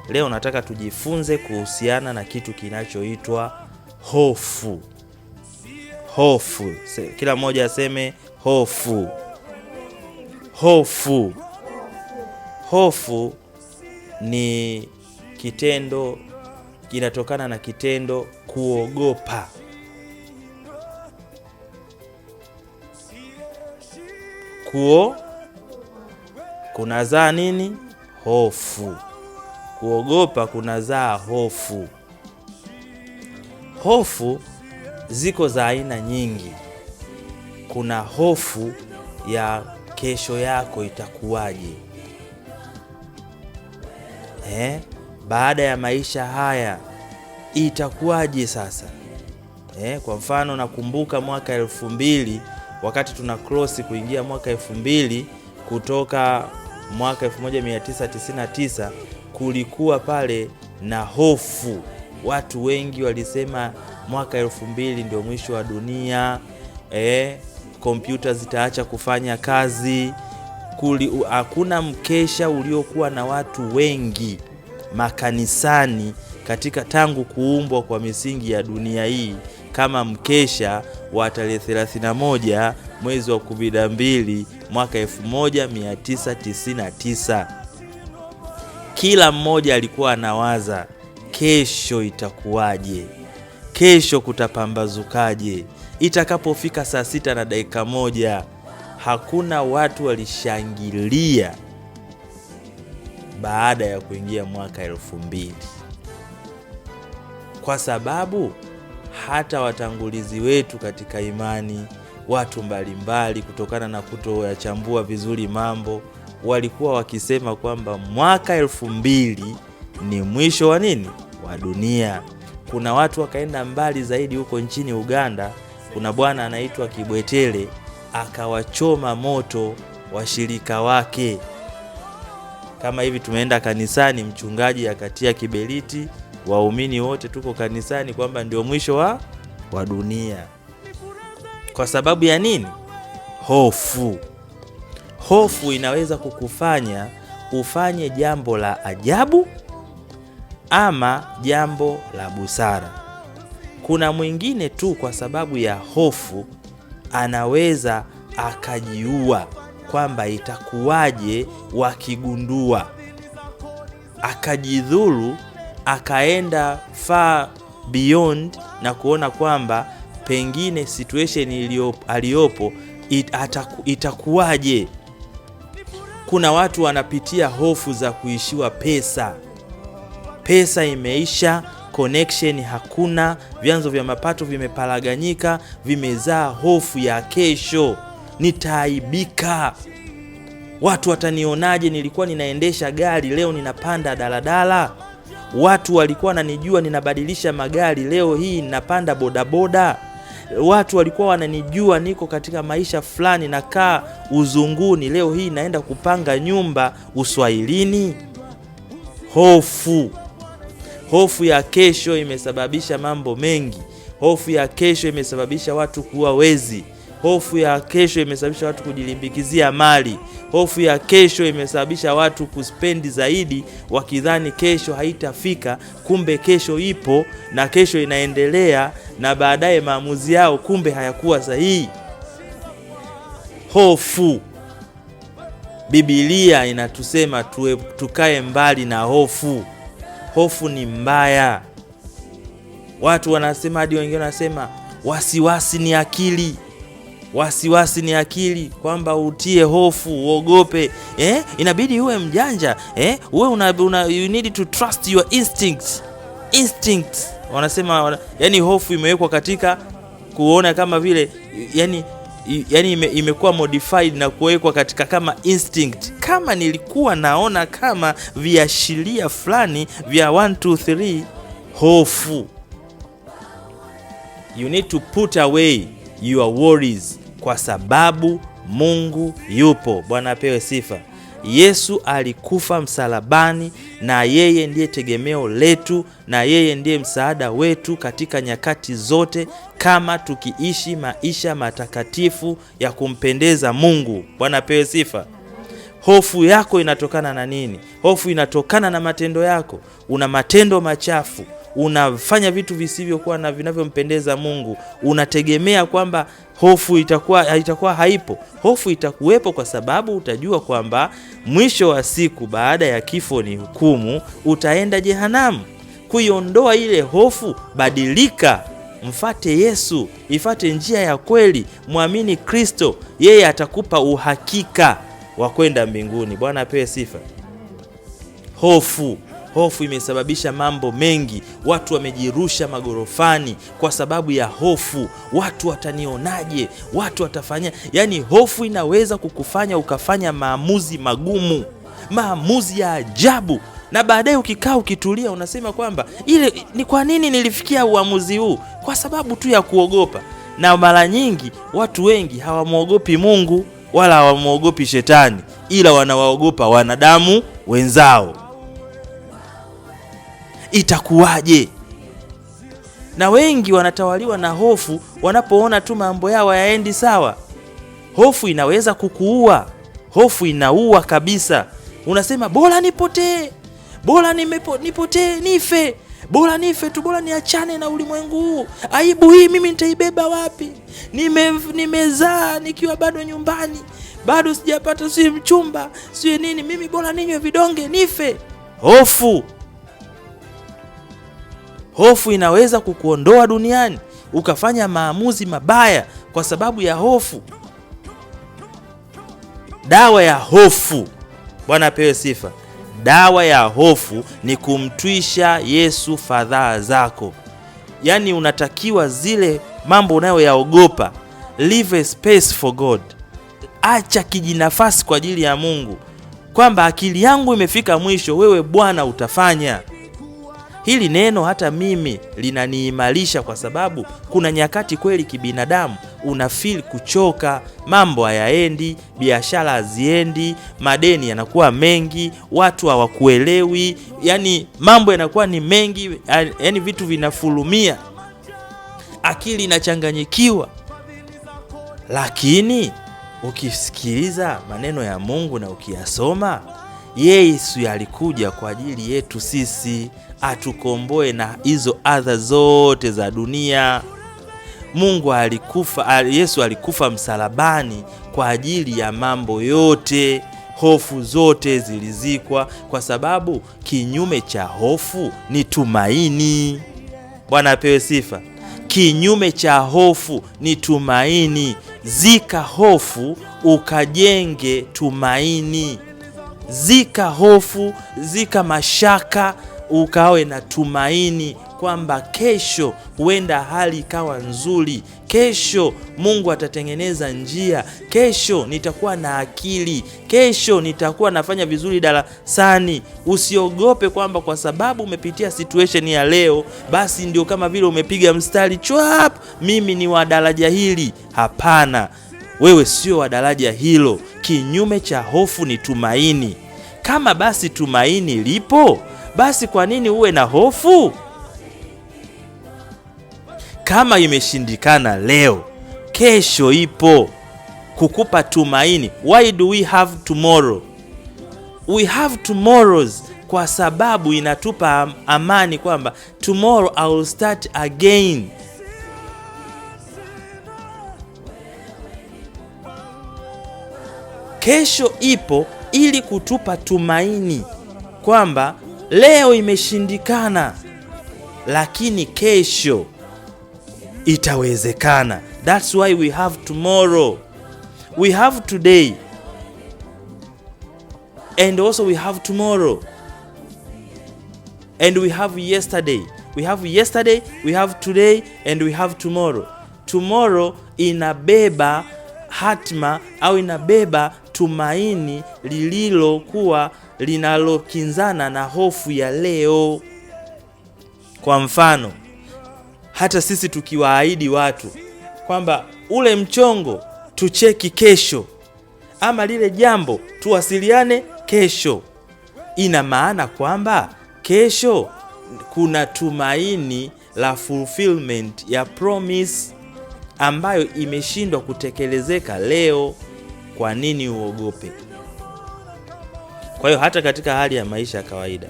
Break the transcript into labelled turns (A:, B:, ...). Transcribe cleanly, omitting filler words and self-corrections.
A: leo nataka tujifunze kuhusiana na kitu kinachoitwa hofu. Hofu. Kila mmoja aseme hofu. Hofu. Hofu ni kitendo, kinatokana na kitendo kuogopa. Kunazaa nini? Hofu. Kuogopa kunazaa hofu. Hofu ziko za aina nyingi. Kuna hofu ya kesho yako itakuwaje. Baada ya maisha haya itakuwaje sasa? Kwa mfano nakumbuka mwaka 2000 wakati tuna cross kuingia mwaka 2000 kutoka mwaka 1999, kulikuwa pale na hofu. Watu wengi walisema mwaka 2000 ndio mwisho wa dunia, kompyuta zitaacha kufanya kazi. Hakuna mkesha uliokuwa na watu wengi makanisani katika tangu kuumbwa kwa misingi ya dunia hii kama mkesha wa tarehe 31 mwezi wa 12 mwaka 1999. Kila mmoja alikuwa anawaza kesho itakuwaje, kesho kutapambazukaje, itakapofika saa 6:01. Hakuna watu walishangilia baada ya kuingia mwaka 2000, kwa sababu hata watangulizi wetu katika imani, watu mbalimbali, kutokana na kutoyachambua vizuri mambo, walikuwa wakisema kwamba mwaka 2000 ni mwisho wa nini? Wa dunia. Kuna watu wakaenda mbali zaidi huko nchini Uganda. Kuna bwana anaitwa Kibwetele, akawachoma moto washirika wake. Kama hivi tumeenda kanisani, mchungaji akatia kiberiti, waumini wote tuko kanisani, kwamba ndio mwisho wa dunia. Kwa sababu ya nini? Hofu. Hofu inaweza kukufanya ufanye jambo la ajabu ama jambo la busara. Kuna mwingine tu kwa sababu ya hofu anaweza akajiua, kwamba itakuwaje wakigundua, akajidhuru, akaenda far beyond na kuona kwamba pengine situation aliyopo itakuwaje. Kuna watu wanapitia hofu za kuishiwa pesa. Pesa imeisha, connection hakuna, vyanzo vya mapato vimeparaganyika, vimezaa hofu ya kesho. Nitaaibika, watu watanionaje? Nilikuwa ninaendesha gari, leo ninapanda daladala. Watu walikuwa wananijua ninabadilisha magari, leo hii ninapanda bodaboda. Watu walikuwa wananijua niko katika maisha fulani, nakaa Uzunguni, leo hii naenda kupanga nyumba Uswahilini. Hofu ya kesho imesababisha mambo mengi. Hofu ya kesho imesababisha watu kuwa wezi. Hofu ya kesho imesababisha watu kujilimbikizia mali. Hofu ya kesho imesababisha watu kuspendi zaidi, wakidhani kesho haitafika, kumbe kesho ipo na kesho inaendelea, na baadaye maamuzi yao kumbe hayakuwa sahihi. Hofu. Biblia inatusema tukae mbali na hofu. Hofu ni mbaya. Watu wanasema, hadi wengine wanasema wasiwasi ni akili. Wasiwasi ni akili, kwamba utie hofu, uogope. Inabidi uwe mjanja. You need to trust your instincts. Wanasema yani hofu imewekwa katika kuona kama vile yani imekuwa modified na kuwekwa katika kama instinct. Kama nilikuwa naona kama viashiria fulani vya 1 2 3, hofu. You need to put away your worries, kwa sababu Mungu yupo. Bwana apewe sifa. Yesu alikufa msalabani, na yeye ndiye tegemeo letu, na yeye ndiye msaada wetu katika nyakati zote, kama tukiishi maisha matakatifu ya kumpendeza Mungu. Bwana apewe sifa. Hofu yako inatokana na nini? Hofu inatokana na matendo yako. Una matendo machafu, unafanya vitu visivyokuwa na vinavyompendeza Mungu. Unategemea kwamba hofu itakuwa haipo. Hofu itakuwepo kwa sababu utajua kwamba mwisho wa siku baada ya kifo ni hukumu, utaenda jehanamu. Kuiondoa ile hofu, badilika, mfate Yesu, ifate njia ya kweli, muamini Kristo, yeye atakupa uhakika wa kwenda mbinguni. Bwana apewe sifa. Hofu imesababisha mambo mengi. Watu wamejirusha magorofani kwa sababu ya hofu. Watu watanionaje? Watu watafanya. Yaani hofu inaweza kukufanya ukafanya maamuzi magumu, maamuzi ya ajabu, na baadaye ukikaa ukitulia unasema kwamba ile ni kwa nini nilifikia uamuzi huu? Kwa sababu tu ya kuogopa. Na mara nyingi watu wengi hawamuogopi Mungu wala hawamuogopi shetani, ila wanawaogopa wanadamu wenzao. Itakuwaje? Na wengi wanatawaliwa na hofu wanapoona tu mambo yao hayaendi sawa. Hofu inaweza kukuua. Hofu inaua kabisa. Unasema bora nipotee, bora nipotee, nife, bora nife tu, bora niachane na ulimwengu huu. Aibu hii mimi nitaibeba wapi? Nimezaa nikiwa bado nyumbani, bado sijapata si mchumba, si nini, mimi bora ninywe vidonge nife. Hofu inaweza kukuondoa duniani, ukafanya maamuzi mabaya kwa sababu ya hofu. Dawa ya hofu, Bwana apewe sifa. Dawa ya hofu ni kumtwisha Yesu fadhaa zako. Yaani unatakiwa zile mambo unayoyaogopa, leave a space for God. Acha kijinafasi kwa ajili ya Mungu, kwamba akili yangu imefika mwisho, wewe Bwana utafanya. Hili neno hata mimi linaniimarisha, kwa sababu kuna nyakati kweli kibinadamu unafeel kuchoka, mambo hayaendi, biashara haziendi, madeni yanakuwa mengi, watu hawakuelewi, yani mambo yanakuwa ni mengi, yani vitu vinafulumia, akili inachanganyikiwa. Lakini ukisikiliza maneno ya Mungu na ukiyasoma, Yesu alikuja kwa ajili yetu sisi, atukomboe na hizo adha zote za dunia. Yesu alikufa msalabani kwa ajili ya mambo yote. Hofu zote zilizikwa, kwa sababu kinyume cha hofu ni tumaini. Bwana apewe sifa. Kinyume cha hofu ni tumaini. Zika hofu ukajenge tumaini. Zika hofu, zika mashaka, ukawe na tumaini kwamba kesho huenda hali ikawa nzuri. Kesho Mungu atatengeneza njia. Kesho nitakuwa na akili. Kesho nitakuwa nafanya vizuri darasani. Usiogope kwamba kwa sababu umepitia situation ya leo, basi ndio kama vile umepiga mstari chwap, mimi ni wa daraja hili. Hapana, wewe sio wa daraja hilo. Kinyume cha hofu ni tumaini. Kama basi tumaini lipo, basi kwa nini uwe na hofu? Kama imeshindikana leo, kesho ipo kukupa tumaini. Why do we have tomorrow? We have tomorrows kwa sababu inatupa amani kwamba tomorrow I will start again. Kesho ipo ili kutupa tumaini kwamba leo imeshindikana, lakini kesho itawezekana. That's why we have tomorrow. We have today and also we have tomorrow. And we have yesterday. We have yesterday, we have today, and we have tomorrow. Tomorrow inabeba hatima au inabeba tumaini lililokuwa linalokinzana na hofu ya leo. Kwa mfano, hata sisi tukiwaahidi watu kwamba ule mchongo tucheki kesho, ama lile jambo tuwasiliane kesho, ina maana kwamba kesho kuna tumaini la fulfillment ya promise ambayo imeshindwa kutekelezeka leo. Kwa nini uogope? Kwa hiyo hata katika hali ya maisha ya kawaida